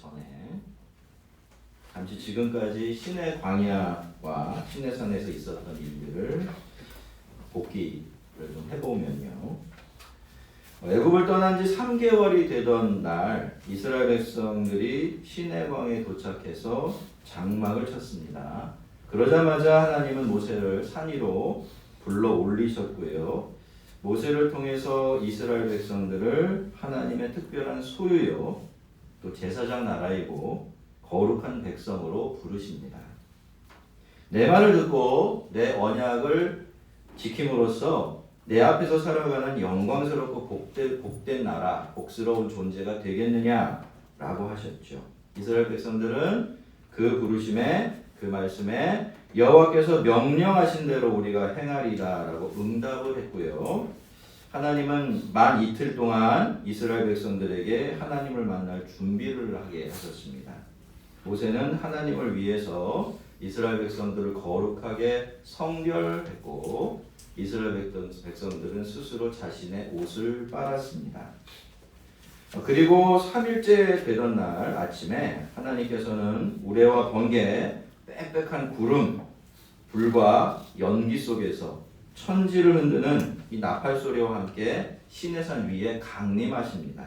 전에 잠시 지금까지 시내 광야와 시내산에서 있었던 일들을 복기를 좀 해보면요. 애굽을 떠난 지 3개월이 되던 날 이스라엘 백성들이 시내광에 도착해서 장막을 쳤습니다. 그러자마자 하나님은 모세를 산 위로 불러 올리셨고요. 모세를 통해서 이스라엘 백성들을 하나님의 특별한 소유요 또 제사장 나라이고 거룩한 백성으로 부르십니다. 내 말을 듣고 내 언약을 지킴으로써 내 앞에서 살아가는 영광스럽고 복된 나라, 복스러운 존재가 되겠느냐라고 하셨죠. 이스라엘 백성들은 그 부르심에 그 말씀에 여호와께서 명령하신 대로 우리가 행하리라라고 응답을 했고요. 하나님은 만 이틀 동안 이스라엘 백성들에게 하나님을 만날 준비를 하게 하셨습니다. 모세는 하나님을 위해서 이스라엘 백성들을 거룩하게 성결했고 이스라엘 백성들은 스스로 자신의 옷을 빨았습니다. 그리고 3일째 되던 날 아침에 하나님께서는 우레와 번개, 빽빽한 구름, 불과 연기 속에서 천지를 흔드는 이 나팔 소리와 함께 시내산 위에 강림하십니다.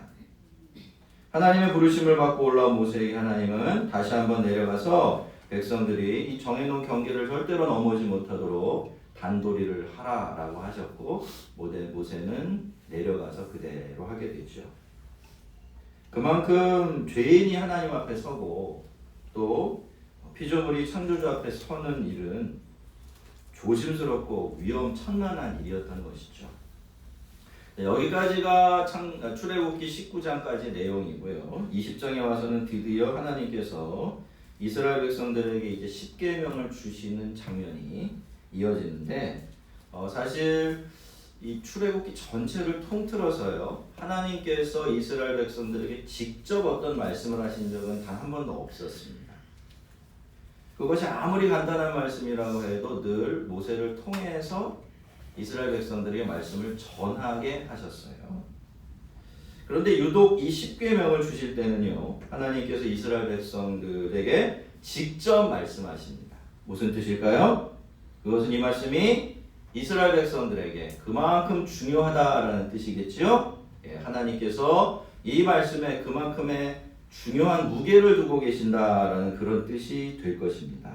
하나님의 부르심을 받고 올라온 모세에게 하나님은 다시 한번 내려가서 백성들이 이 정해놓은 경계를 절대로 넘어오지 못하도록 단도리를 하라라고 하셨고 모세는 내려가서 그대로 하게 되죠. 그만큼 죄인이 하나님 앞에 서고 또 피조물이 창조주 앞에 서는 일은 조심스럽고 위험천만한 일이었던 것이죠. 여기까지가 출애굽기 19장까지 내용이고요. 20장에 와서는 드디어 하나님께서 이스라엘 백성들에게 이제 십계명을 주시는 장면이 이어지는데 사실 이 출애굽기 전체를 통틀어서요. 하나님께서 이스라엘 백성들에게 직접 어떤 말씀을 하신 적은 단 한 번도 없었습니다. 그것이 아무리 간단한 말씀이라고 해도 늘 모세를 통해서 이스라엘 백성들에게 말씀을 전하게 하셨어요. 그런데 유독 이 십계명을 주실 때는요. 하나님께서 이스라엘 백성들에게 직접 말씀하십니다. 무슨 뜻일까요? 그것은 이 말씀이 이스라엘 백성들에게 그만큼 중요하다라는 뜻이겠죠. 하나님께서 이 말씀에 그만큼의 중요한 무게를 두고 계신다라는 그런 뜻이 될 것입니다.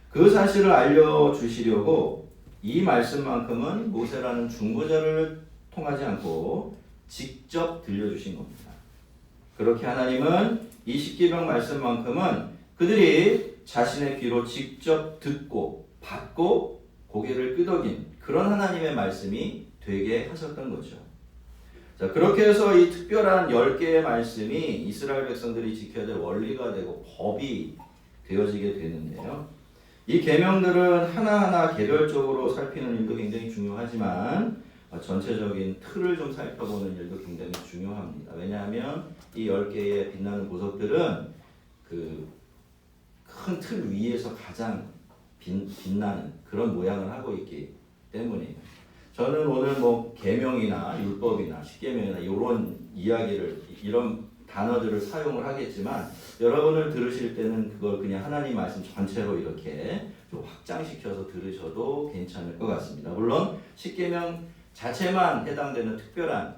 그 사실을 알려주시려고 이 말씀만큼은 모세라는 중보자를 통하지 않고 직접 들려주신 겁니다. 그렇게 하나님은 이 십계명 말씀만큼은 그들이 자신의 귀로 직접 듣고 받고 고개를 끄덕인 그런 하나님의 말씀이 되게 하셨던 거죠. 자, 그렇게 해서 이 특별한 10개의 말씀이 이스라엘 백성들이 지켜야 될 원리가 되고 법이 되어지게 되는데요. 이 계명들은 하나하나 개별적으로 살피는 일도 굉장히 중요하지만 전체적인 틀을 좀 살펴보는 일도 굉장히 중요합니다. 왜냐하면 이 10개의 빛나는 보석들은 그 큰 틀 위에서 가장 빛나는 그런 모양을 하고 있기 때문이에요. 저는 오늘 뭐 계명이나 율법이나 십계명이나 이런 이야기를 이런 단어들을 사용을 하겠지만 여러분을 들으실 때는 그걸 그냥 하나님 말씀 전체로 이렇게 좀 확장시켜서 들으셔도 괜찮을 것 같습니다. 물론 십계명 자체만 해당되는 특별한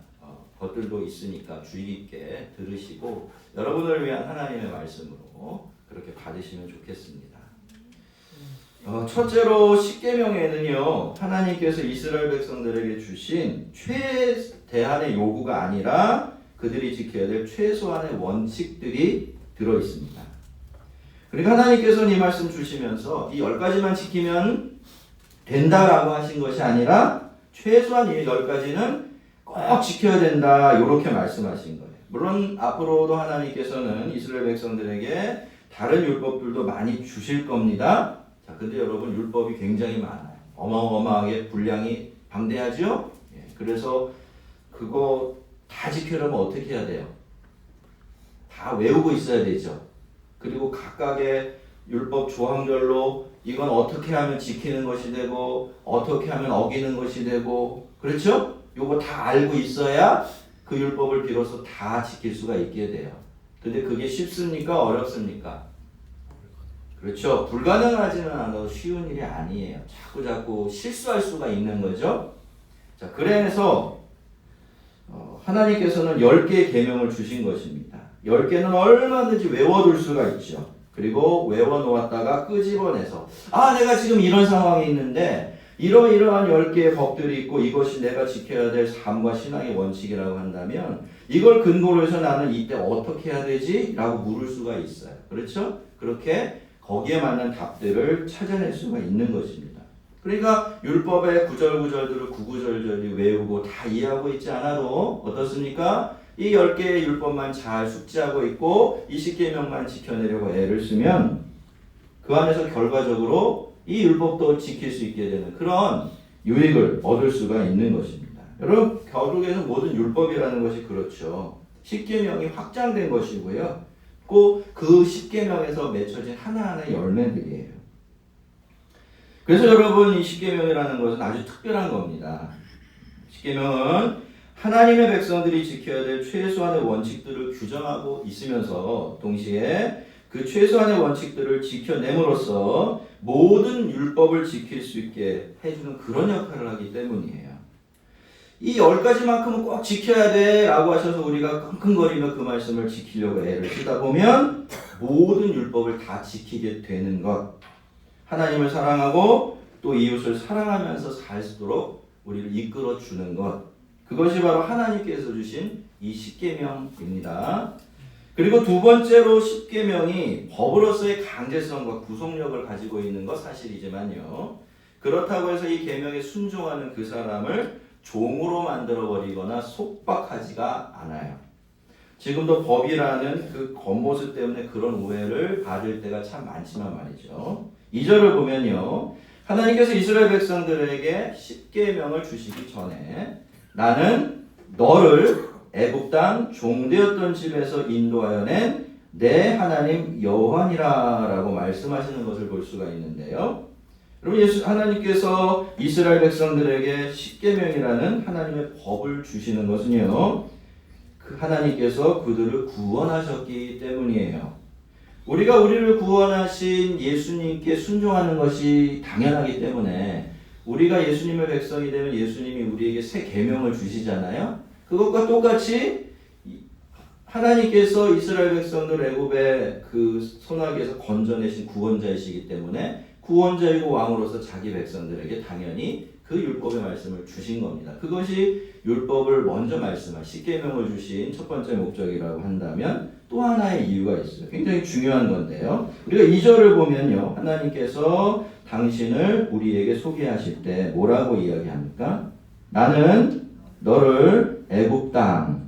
것들도 있으니까 주의 깊게 들으시고 여러분을 위한 하나님의 말씀으로 그렇게 받으시면 좋겠습니다. 첫째로 십계명에는요 하나님께서 이스라엘 백성들에게 주신 최대한의 요구가 아니라 그들이 지켜야 될 최소한의 원칙들이 들어 있습니다. 그러니까 하나님께서는 이 말씀 주시면서 이 10가지만 지키면 된다라고 하신 것이 아니라 최소한 이 10가지는 꼭 지켜야 된다 이렇게 말씀하신 거예요. 물론 앞으로도 하나님께서는 이스라엘 백성들에게 다른 율법들도 많이 주실 겁니다. 자, 근데 여러분 율법이 굉장히 많아요. 어마어마하게 분량이 방대하죠? 그래서 그거 다 지키려면 어떻게 해야 돼요? 다 외우고 있어야 되죠. 그리고 각각의 율법 조항별로 이건 어떻게 하면 지키는 것이 되고 어떻게 하면 어기는 것이 되고 그렇죠? 요거 다 알고 있어야 그 율법을 비로소 다 지킬 수가 있게 돼요. 근데 그게 쉽습니까? 어렵습니까? 그렇죠. 불가능하지는 않아도 쉬운 일이 아니에요. 자꾸 실수할 수가 있는 거죠. 자, 그래서 하나님께서는 10개의 계명을 주신 것입니다. 10개는 얼마든지 외워둘 수가 있죠. 그리고 외워놓았다가 끄집어내서 내가 지금 이런 상황에 있는데 이러이러한 10개의 법들이 있고 이것이 내가 지켜야 될 삶과 신앙의 원칙이라고 한다면 이걸 근거로 해서 나는 이때 어떻게 해야 되지? 라고 물을 수가 있어요. 그렇죠? 그렇게 거기에 맞는 답들을 찾아낼 수가 있는 것입니다. 그러니까 율법의 구절구절들을 구구절절히 외우고 다 이해하고 있지 않아도 어떻습니까? 이 10개의 율법만 잘 숙지하고 있고 20계명만 지켜내려고 애를 쓰면 그 안에서 결과적으로 이 율법도 지킬 수 있게 되는 그런 유익을 얻을 수가 있는 것입니다. 여러분, 결국에는 모든 율법이라는 것이 그렇죠. 10계명이 확장된 것이고요. 꼭 그 10계명에서 맺혀진 하나하나의 열매들이에요. 그래서 여러분, 이 10계명이라는 것은 아주 특별한 겁니다. 10계명은 하나님의 백성들이 지켜야 될 최소한의 원칙들을 규정하고 있으면서 동시에 그 최소한의 원칙들을 지켜냄으로써 모든 율법을 지킬 수 있게 해주는 그런 역할을 하기 때문이에요. 이 10가지만큼은 꼭 지켜야 돼 라고 하셔서 우리가 끙끙거리며 그 말씀을 지키려고 애를 쓰다 보면 모든 율법을 다 지키게 되는 것. 하나님을 사랑하고 또 이웃을 사랑하면서 살 수 있도록 우리를 이끌어 주는 것. 그것이 바로 하나님께서 주신 이 10계명입니다. 그리고 두 번째로 10계명이 법으로서의 강제성과 구속력을 가지고 있는 것 사실이지만요. 그렇다고 해서 이 계명에 순종하는 그 사람을 종으로 만들어버리거나 속박하지가 않아요. 지금도 법이라는 그 겉모습 때문에 그런 오해를 받을 때가 참 많지만 말이죠. 2절을 보면요. 하나님께서 이스라엘 백성들에게 10계명을 주시기 전에 나는 너를 애굽 땅 종되었던 집에서 인도하여 낸 내 하나님 여호와니라 라고 말씀하시는 것을 볼 수가 있는데요. 여러분, 하나님께서 이스라엘 백성들에게 10계명이라는 하나님의 법을 주시는 것은요, 그 하나님께서 그들을 구원하셨기 때문이에요. 우리가 우리를 구원하신 예수님께 순종하는 것이 당연하기 때문에 우리가 예수님의 백성이 되면 예수님이 우리에게 새 계명을 주시잖아요. 그것과 똑같이 하나님께서 이스라엘 백성들 애굽의 그 소나기에서 건져내신 구원자이시기 때문에 구원자이고 왕으로서 자기 백성들에게 당연히 그 율법의 말씀을 주신 겁니다. 그것이 율법을 먼저 말씀한 10계명을 주신 첫 번째 목적이라고 한다면 또 하나의 이유가 있어요. 굉장히 중요한 건데요. 우리가 2절을 보면요. 하나님께서 당신을 우리에게 소개하실 때 뭐라고 이야기합니까? 나는 너를 애굽 땅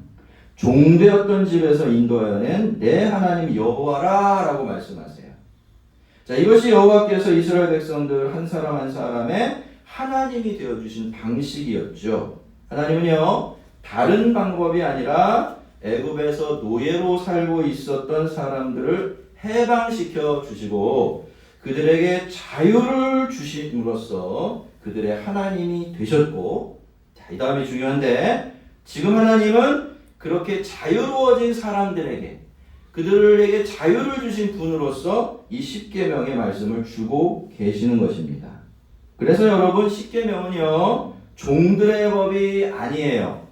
종되었던 집에서 인도하여 낸 내 하나님 여호와라 라고 말씀하세요. 자, 이것이 여호와께서 이스라엘 백성들 한 사람 한 사람의 하나님이 되어주신 방식이었죠. 하나님은요, 다른 방법이 아니라 애굽에서 노예로 살고 있었던 사람들을 해방시켜 주시고 그들에게 자유를 주심으로써 그들의 하나님이 되셨고, 자, 이 다음이 중요한데 지금 하나님은 그렇게 자유로워진 사람들에게 그들에게 자유를 주신 분으로서 이 10계명의 말씀을 주고 계시는 것입니다. 그래서 여러분, 10계명은요 종들의 법이 아니에요.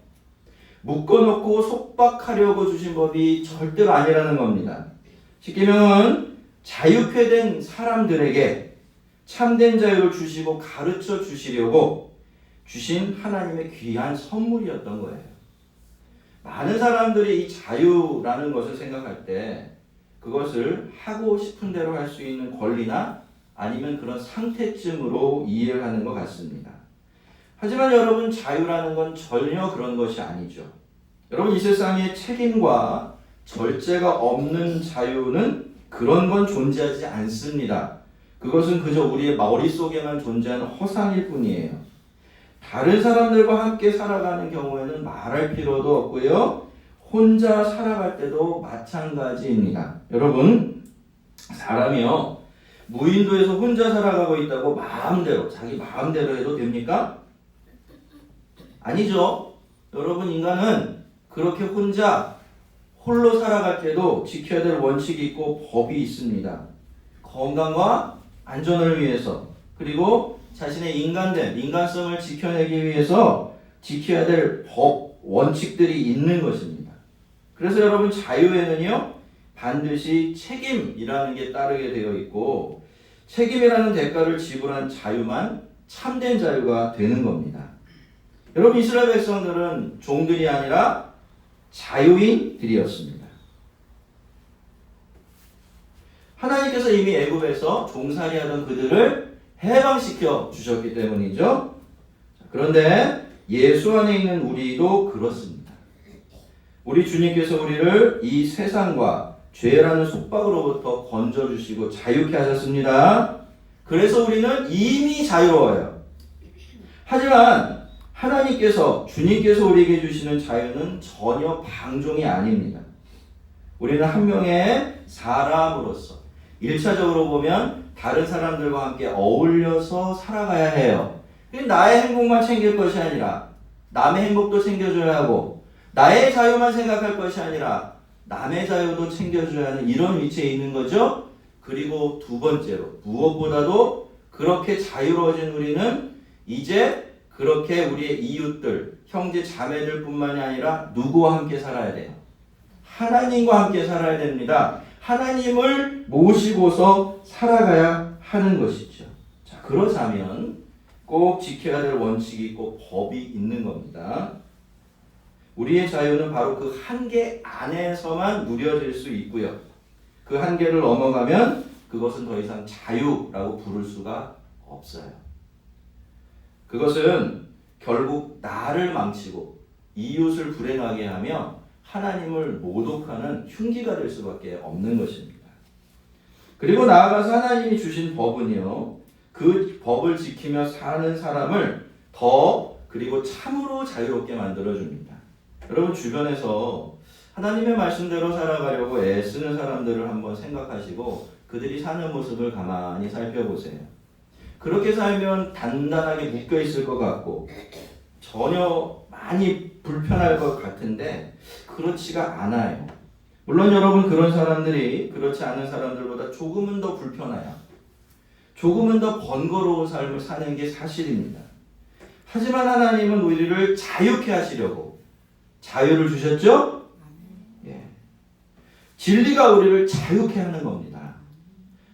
묶어놓고 속박하려고 주신 법이 절대로 아니라는 겁니다. 10계명은 자유케 된 사람들에게 참된 자유를 주시고 가르쳐 주시려고 주신 하나님의 귀한 선물이었던 거예요. 많은 사람들이 이 자유라는 것을 생각할 때 그것을 하고 싶은 대로 할 수 있는 권리나 아니면 그런 상태쯤으로 이해를 하는 것 같습니다. 하지만 여러분, 자유라는 건 전혀 그런 것이 아니죠. 여러분, 이 세상에 책임과 절제가 없는 자유는 그런 건 존재하지 않습니다. 그것은 그저 우리의 머릿속에만 존재하는 허상일 뿐이에요. 다른 사람들과 함께 살아가는 경우에는 말할 필요도 없고요. 혼자 살아갈 때도 마찬가지입니다. 여러분, 사람이요, 무인도에서 혼자 살아가고 있다고 마음대로, 자기 마음대로 해도 됩니까? 아니죠. 여러분, 인간은 그렇게 혼자 홀로 살아갈 때도 지켜야 될 원칙이 있고 법이 있습니다. 건강과 안전을 위해서, 그리고 자신의 인간성을 지켜내기 위해서 지켜야 될 법, 원칙들이 있는 것입니다. 그래서 여러분, 자유에는요 반드시 책임이라는 게 따르게 되어 있고, 책임이라는 대가를 지불한 자유만 참된 자유가 되는 겁니다. 여러분, 이스라엘 백성들은 종들이 아니라 자유인들이었습니다. 하나님께서 이미 애굽에서 종살이하던 그들을 해방시켜 주셨기 때문이죠. 그런데 예수 안에 있는 우리도 그렇습니다. 우리 주님께서 우리를 이 세상과 죄라는 속박으로부터 건져주시고 자유케 하셨습니다. 그래서 우리는 이미 자유로워요. 하지만 하나님께서, 주님께서 우리에게 주시는 자유는 전혀 방종이 아닙니다. 우리는 한 명의 사람으로서 1차적으로 보면 다른 사람들과 함께 어울려서 살아가야 해요. 나의 행복만 챙길 것이 아니라 남의 행복도 챙겨줘야 하고, 나의 자유만 생각할 것이 아니라 남의 자유도 챙겨줘야 하는 이런 위치에 있는 거죠. 그리고 두 번째로, 무엇보다도 그렇게 자유로워진 우리는 이제 그렇게 우리의 이웃들, 형제 자매들 뿐만이 아니라 누구와 함께 살아야 돼요? 하나님과 함께 살아야 됩니다. 하나님을 모시고서 살아가야 하는 것이죠. 자, 그러자면 꼭 지켜야 될 원칙이 있고 법이 있는 겁니다. 우리의 자유는 바로 그 한계 안에서만 누려질 수 있고요. 그 한계를 넘어가면 그것은 더 이상 자유라고 부를 수가 없어요. 그것은 결국 나를 망치고 이웃을 불행하게 하며 하나님을 모독하는 흉기가 될 수밖에 없는 것입니다. 그리고 나아가서 하나님이 주신 법은요, 그 법을 지키며 사는 사람을 더, 그리고 참으로 자유롭게 만들어줍니다. 여러분, 주변에서 하나님의 말씀대로 살아가려고 애쓰는 사람들을 한번 생각하시고 그들이 사는 모습을 가만히 살펴보세요. 그렇게 살면 단단하게 묶여 있을 것 같고 전혀 많이 불편할 것 같은데 그렇지가 않아요. 물론 여러분, 그런 사람들이 그렇지 않은 사람들보다 조금은 더 불편해요. 조금은 더 번거로운 삶을 사는 게 사실입니다. 하지만 하나님은 우리를 자유케 하시려고 자유를 주셨죠? 예. 진리가 우리를 자유케 하는 겁니다.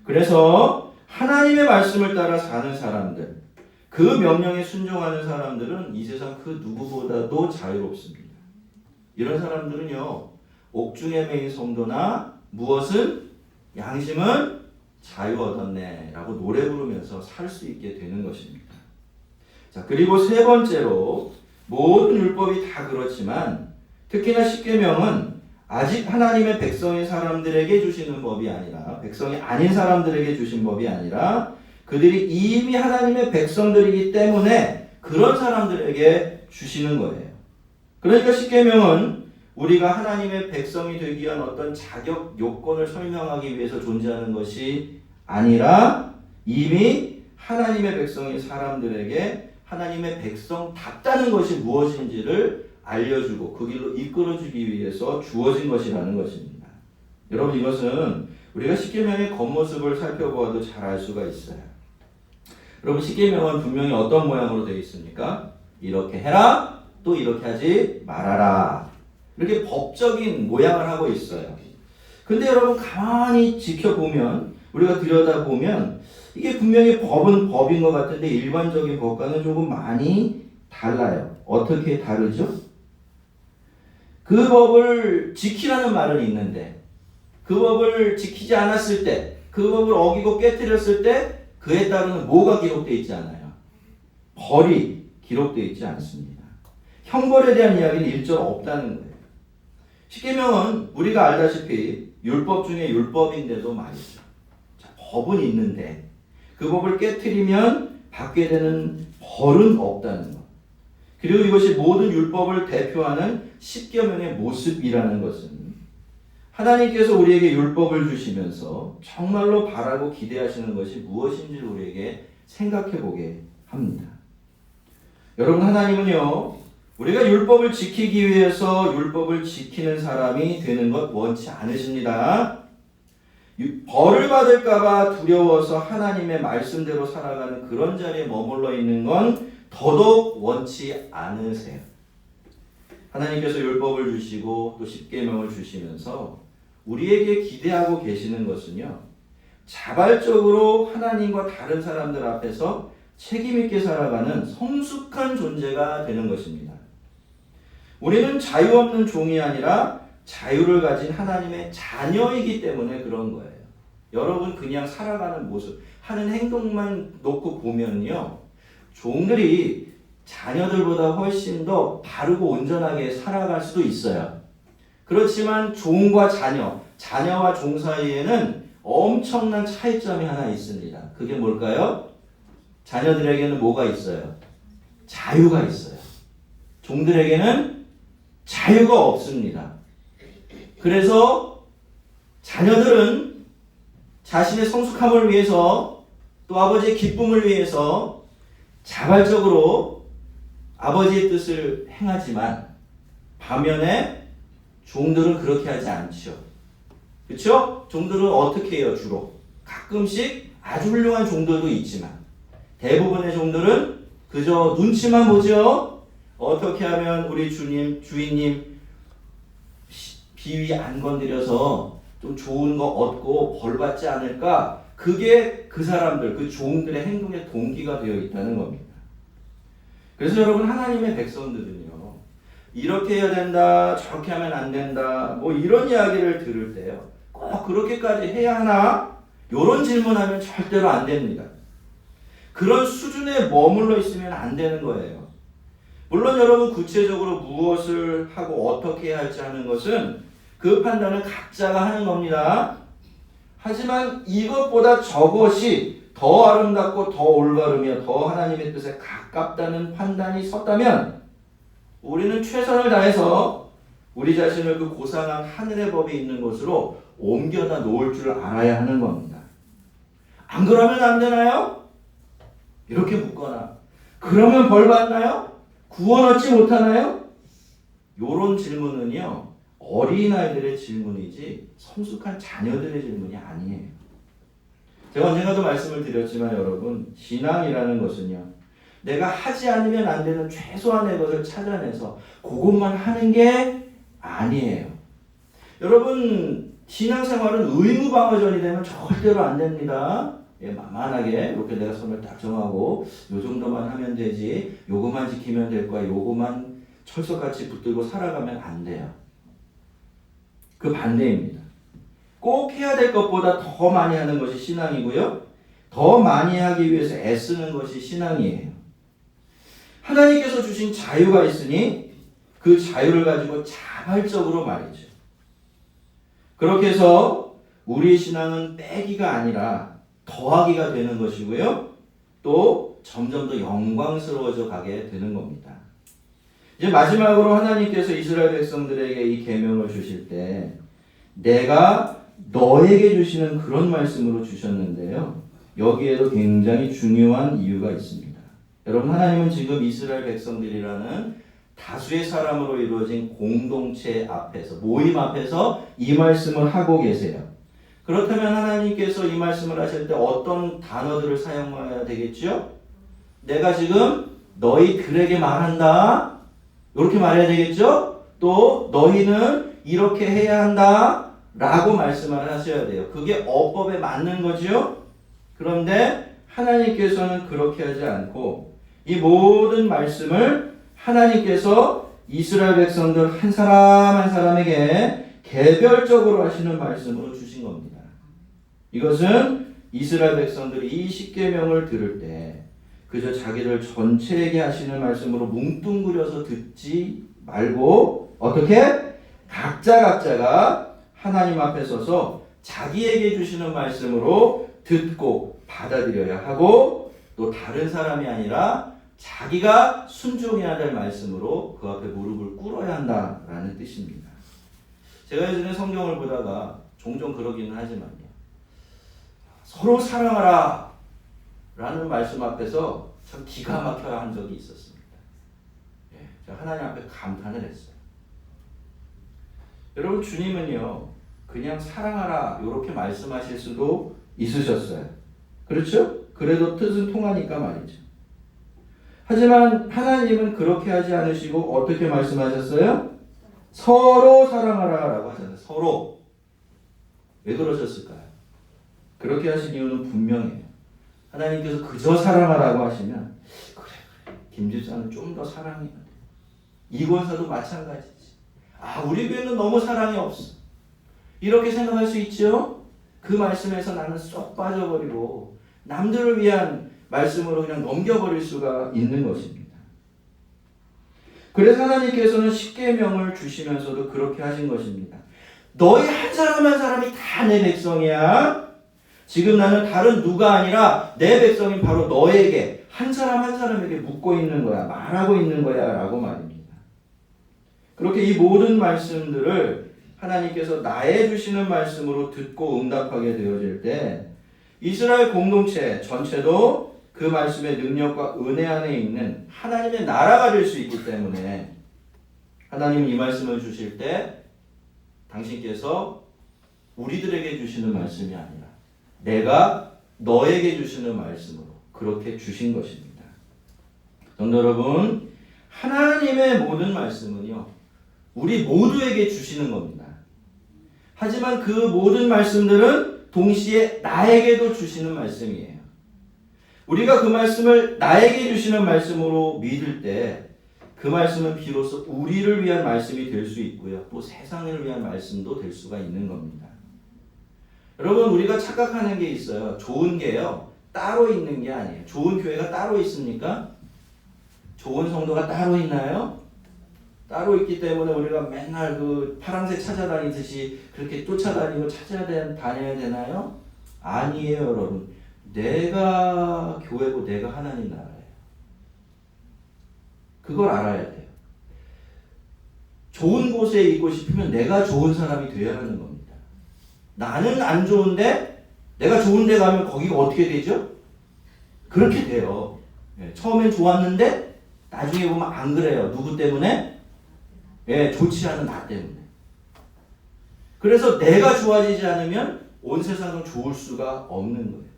그래서 하나님의 말씀을 따라 사는 사람들, 그 명령에 순종하는 사람들은 이 세상 그 누구보다도 자유롭습니다. 이런 사람들은요, 옥중에 매인 성도나 무엇은 양심은 자유 얻었네 라고 노래 부르면서 살 수 있게 되는 것입니다. 자, 그리고 세 번째로, 모든 율법이 다 그렇지만 특히나 십계명은 아직 하나님의 백성인 사람들에게 주시는 법이 아니라, 백성이 아닌 사람들에게 주신 법이 아니라 그들이 이미 하나님의 백성들이기 때문에 그런 사람들에게 주시는 거예요. 그러니까 십계명은 우리가 하나님의 백성이 되기 위한 어떤 자격 요건을 설명하기 위해서 존재하는 것이 아니라 이미 하나님의 백성인 사람들에게 하나님의 백성답다는 것이 무엇인지를 알려주고 그 길로 이끌어주기 위해서 주어진 것이라는 것입니다. 여러분, 이것은 우리가 십계명의 겉모습을 살펴보아도 잘 알 수가 있어요. 여러분, 십계명은 분명히 어떤 모양으로 되어 있습니까? 이렇게 해라, 또 이렇게 하지 말아라. 이렇게 법적인 모양을 하고 있어요. 근데 여러분, 가만히 지켜보면, 우리가 들여다보면 이게 분명히 법은 법인 것 같은데 일반적인 법과는 조금 많이 달라요. 어떻게 다르죠? 그 법을 지키라는 말은 있는데 그 법을 지키지 않았을 때, 그 법을 어기고 깨뜨렸을 때 그에 따르는 뭐가 기록되어 있지 않아요? 벌이 기록되어 있지 않습니다. 형벌에 대한 이야기는 일절 없다는 거예요. 십계명은 우리가 알다시피 율법 중에 율법인데도 말이죠. 자, 법은 있는데 그 법을 깨뜨리면 받게 되는 벌은 없다는 것. 그리고 이것이 모든 율법을 대표하는 십계명의 모습이라는 것은 하나님께서 우리에게 율법을 주시면서 정말로 바라고 기대하시는 것이 무엇인지 우리에게 생각해 보게 합니다. 여러분, 하나님은요, 우리가 율법을 지키기 위해서 율법을 지키는 사람이 되는 것 원치 않으십니다. 벌을 받을까봐 두려워서 하나님의 말씀대로 살아가는 그런 자리에 머물러 있는 건 더더욱 원치 않으세요. 하나님께서 율법을 주시고 또 십계명을 주시면서 우리에게 기대하고 계시는 것은요, 자발적으로 하나님과 다른 사람들 앞에서 책임있게 살아가는 성숙한 존재가 되는 것입니다. 우리는 자유 없는 종이 아니라 자유를 가진 하나님의 자녀이기 때문에 그런 거예요. 여러분 그냥 살아가는 모습, 하는 행동만 놓고 보면요, 종들이 자녀들보다 훨씬 더 바르고 온전하게 살아갈 수도 있어요. 그렇지만 종과 자녀, 자녀와 종 사이에는 엄청난 차이점이 하나 있습니다. 그게 뭘까요? 자녀들에게는 뭐가 있어요? 자유가 있어요. 종들에게는 자유가 없습니다. 그래서 자녀들은 자신의 성숙함을 위해서 또 아버지의 기쁨을 위해서 자발적으로 아버지의 뜻을 행하지만 반면에 종들은 그렇게 하지 않죠. 그렇죠? 종들은 어떻게 해요? 주로 가끔씩 아주 훌륭한 종들도 있지만 대부분의 종들은 그저 눈치만 보죠. 어떻게 하면 우리 주인님 비위 안 건드려서 좀 좋은 거 얻고 벌 받지 않을까? 그게 그 사람들, 그 종들의 행동의 동기가 되어 있다는 겁니다. 그래서 여러분 하나님의 백성들은요, 이렇게 해야 된다, 저렇게 하면 안 된다, 뭐 이런 이야기를 들을 때요, 꼭 그렇게까지 해야 하나? 이런 질문하면 절대로 안 됩니다. 그런 수준에 머물러 있으면 안 되는 거예요. 물론 여러분 구체적으로 무엇을 하고 어떻게 해야 할지 하는 것은 그 판단은 각자가 하는 겁니다. 하지만 이것보다 저것이 더 아름답고 더 올바르며 더 하나님의 뜻에 가깝다는 판단이 섰다면 우리는 최선을 다해서 우리 자신을 그 고상한 하늘의 법이 있는 곳으로 옮겨다 놓을 줄 알아야 하는 겁니다. 안 그러면 안 되나요? 이렇게 묻거나 그러면 벌 받나요? 구원 얻지 못하나요? 이런 질문은요, 어린아이들의 질문이지 성숙한 자녀들의 질문이 아니에요. 제가 언젠가도 말씀을 드렸지만 여러분, 신앙이라는 것은요, 내가 하지 않으면 안 되는 최소한의 것을 찾아내서 그것만 하는 게 아니에요. 여러분, 신앙생활은 의무방어전이 되면 절대로 안 됩니다. 예, 만만하게 이렇게 내가 선을 딱 정하고 요 정도만 하면 되지, 요거만 지키면 될 거야, 요거만 철석같이 붙들고 살아가면 안 돼요. 그 반대입니다. 꼭 해야 될 것보다 더 많이 하는 것이 신앙이고요, 더 많이 하기 위해서 애쓰는 것이 신앙이에요. 하나님께서 주신 자유가 있으니 그 자유를 가지고 자발적으로 말이죠. 그렇게 해서 우리의 신앙은 빼기가 아니라 더하기가 되는 것이고요, 또 점점 더 영광스러워져 가게 되는 겁니다. 이제 마지막으로 하나님께서 이스라엘 백성들에게 이 계명을 주실 때 내가 너에게 주시는 그런 말씀으로 주셨는데요, 여기에도 굉장히 중요한 이유가 있습니다. 여러분, 하나님은 지금 이스라엘 백성들이라는 다수의 사람으로 이루어진 공동체 앞에서, 모임 앞에서 이 말씀을 하고 계세요. 그렇다면 하나님께서 이 말씀을 하실 때 어떤 단어들을 사용해야 되겠죠? 내가 지금 너희들에게 말한다, 이렇게 말해야 되겠죠? 또 너희는 이렇게 해야 한다 라고 말씀을 하셔야 돼요. 그게 어법에 맞는 거죠. 그런데 하나님께서는 그렇게 하지 않고 이 모든 말씀을 하나님께서 이스라엘 백성들 한 사람 한 사람에게 개별적으로 하시는 말씀으로 주신 겁니다. 이것은 이스라엘 백성들이 이 십계명을 들을 때 그저 자기들 전체에게 하시는 말씀으로 뭉뚱그려서 듣지 말고 어떻게? 각자가 하나님 앞에 서서 자기에게 주시는 말씀으로 듣고 받아들여야 하고, 또 다른 사람이 아니라 자기가 순종해야 될 말씀으로 그 앞에 무릎을 꿇어야 한다라는 뜻입니다. 제가 예전에 성경을 보다가 종종 그러기는 하지만요, 서로 사랑하라 라는 말씀 앞에서 참 기가 막혀야 한 적이 있었습니다. 하나님 앞에 감탄을 했어요. 여러분, 주님은요 그냥 사랑하라 이렇게 말씀하실 수도 있으셨어요. 그렇죠? 그래도 뜻은 통하니까 말이죠. 하지만 하나님은 그렇게 하지 않으시고 어떻게 말씀하셨어요? 서로 사랑하라라고 하잖아요. 서로. 왜 그러셨을까요? 그렇게 하신 이유는 분명해요. 하나님께서 그저 사랑하라고 하시면 그래 김 집사는 좀 더 사랑해야 돼. 이권사도 마찬가지지. 우리 교회는 너무 사랑이 없어. 이렇게 생각할 수 있죠? 그 말씀에서 나는 쏙 빠져버리고 남들을 위한 말씀으로 그냥 넘겨버릴 수가 있는 것입니다. 그래서 하나님께서는 십계명을 주시면서도 그렇게 하신 것입니다. 너희 한 사람 한 사람이 다 내 백성이야. 지금 나는 다른 누가 아니라 내 백성이 바로 너에게 한 사람 한 사람에게 묻고 있는 거야. 말하고 있는 거야 라고 말입니다. 그렇게 이 모든 말씀들을 하나님께서 나의 주시는 말씀으로 듣고 응답하게 되어질 때 이스라엘 공동체 전체도 그 말씀의 능력과 은혜 안에 있는 하나님의 나라가 될 수 있기 때문에 하나님이 이 말씀을 주실 때 당신께서 우리들에게 주시는 말씀이 아니라 내가 너에게 주시는 말씀으로 그렇게 주신 것입니다. 성도 여러분, 하나님의 모든 말씀은요 우리 모두에게 주시는 겁니다. 하지만 그 모든 말씀들은 동시에 나에게도 주시는 말씀이에요. 우리가 그 말씀을 나에게 주시는 말씀으로 믿을 때 그 말씀은 비로소 우리를 위한 말씀이 될 수 있고요. 또 세상을 위한 말씀도 될 수가 있는 겁니다. 여러분, 우리가 착각하는 게 있어요. 좋은 게요 따로 있는 게 아니에요. 좋은 교회가 따로 있습니까? 좋은 성도가 따로 있나요? 따로 있기 때문에 우리가 맨날 그 파랑새 찾아다니듯이 그렇게 쫓아다니고 다녀야 되나요? 아니에요, 여러분. 내가 교회고 내가 하나님 나라예요. 그걸 알아야 돼요. 좋은 곳에 있고 싶으면 내가 좋은 사람이 되어야 하는 겁니다. 나는 안 좋은데 내가 좋은 데 가면 거기가 어떻게 되죠? 그렇게 돼요. 처음엔 좋았는데 나중에 보면 안 그래요. 누구 때문에? 좋지 않은 나 때문에. 그래서 내가 좋아지지 않으면 온 세상은 좋을 수가 없는 거예요.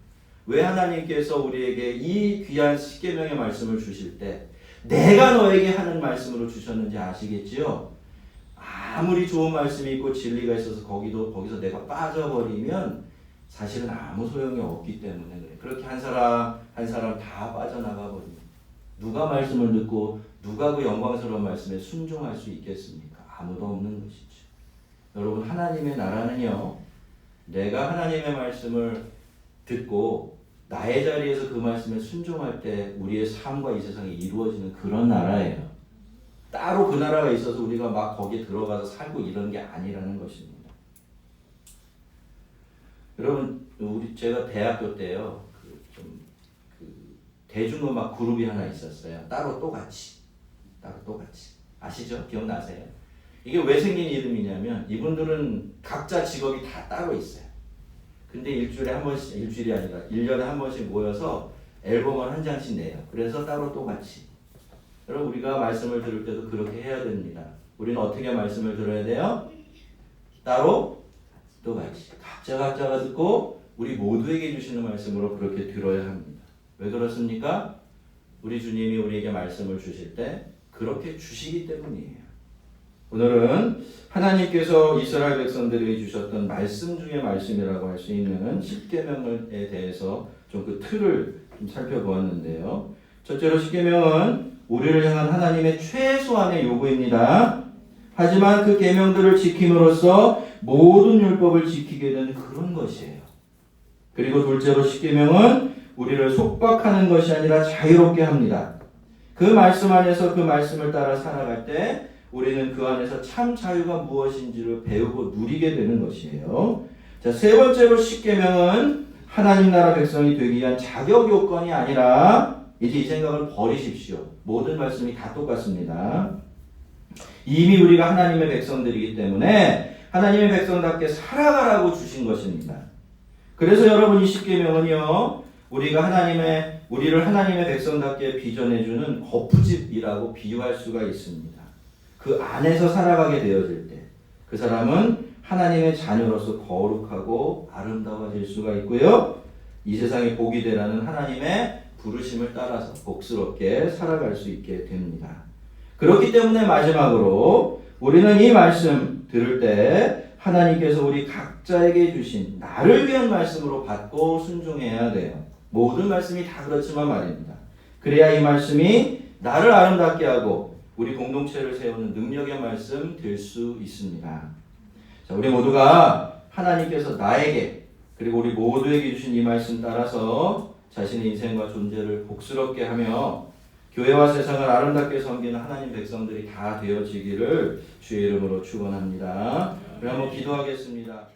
왜 하나님께서 우리에게 이 귀한 십계명의 말씀을 주실 때 내가 너에게 하는 말씀으로 주셨는지 아시겠지요? 아무리 좋은 말씀이 있고 진리가 있어서 거기서 내가 빠져버리면 사실은 아무 소용이 없기 때문에 그래. 그렇게 한 사람 한 사람 다 빠져나가 버리면 누가 말씀을 듣고 누가 그 영광스러운 말씀에 순종할 수 있겠습니까? 아무도 없는 것이죠. 여러분, 하나님의 나라는요 내가 하나님의 말씀을 듣고 나의 자리에서 그 말씀에 순종할 때 우리의 삶과 이 세상이 이루어지는 그런 나라예요. 따로 그 나라가 있어서 우리가 막 거기에 들어가서 살고 이런 게 아니라는 것입니다. 여러분, 제가 대학교 때요 대중음악 그룹이 하나 있었어요. 따로 똑같이 아시죠? 기억나세요? 이게 왜 생긴 이름이냐면 이분들은 각자 직업이 다 따로 있어요. 근데 일주일이 아니라 1년에 한 번씩 모여서 앨범을 한 장씩 내요. 그래서 따로 똑같이. 여러분, 우리가 말씀을 들을 때도 그렇게 해야 됩니다. 우리는 어떻게 말씀을 들어야 돼요? 따로 똑같이. 각자가 듣고 우리 모두에게 주시는 말씀으로 그렇게 들어야 합니다. 왜 그렇습니까? 우리 주님이 우리에게 말씀을 주실 때 그렇게 주시기 때문이에요. 오늘은 하나님께서 이스라엘 백성들에게 주셨던 말씀 중의 말씀이라고 할 수 있는 십계명에 대해서 좀 그 틀을 좀 살펴보았는데요. 첫째로 십계명은 우리를 향한 하나님의 최소한의 요구입니다. 하지만 그 계명들을 지킴으로써 모든 율법을 지키게 되는 그런 것이에요. 그리고 둘째로 십계명은 우리를 속박하는 것이 아니라 자유롭게 합니다. 그 말씀 안에서 그 말씀을 따라 살아갈 때 우리는 그 안에서 참 자유가 무엇인지를 배우고 누리게 되는 것이에요. 자, 세 번째로 십계명은 하나님 나라 백성이 되기 위한 자격 요건이 아니라 이제 이 생각을 버리십시오. 모든 말씀이 다 똑같습니다. 이미 우리가 하나님의 백성들이기 때문에 하나님의 백성답게 살아가라고 주신 것입니다. 그래서 여러분 이 십계명은요 우리를 하나님의 백성답게 빚어내주는 거푸집이라고 비유할 수가 있습니다. 그 안에서 살아가게 되어질 때 그 사람은 하나님의 자녀로서 거룩하고 아름다워질 수가 있고요. 이 세상에 복이 되라는 하나님의 부르심을 따라서 복스럽게 살아갈 수 있게 됩니다. 그렇기 때문에 마지막으로 우리는 이 말씀 들을 때 하나님께서 우리 각자에게 주신 나를 위한 말씀으로 받고 순종해야 돼요. 모든 말씀이 다 그렇지만 말입니다. 그래야 이 말씀이 나를 아름답게 하고 우리 공동체를 세우는 능력의 말씀 될 수 있습니다. 자, 우리 모두가 하나님께서 나에게 그리고 우리 모두에게 주신 이 말씀 따라서 자신의 인생과 존재를 복스럽게 하며 교회와 세상을 아름답게 섬기는 하나님 백성들이 다 되어지기를 주의 이름으로 축원합니다. 그럼 한번 기도하겠습니다.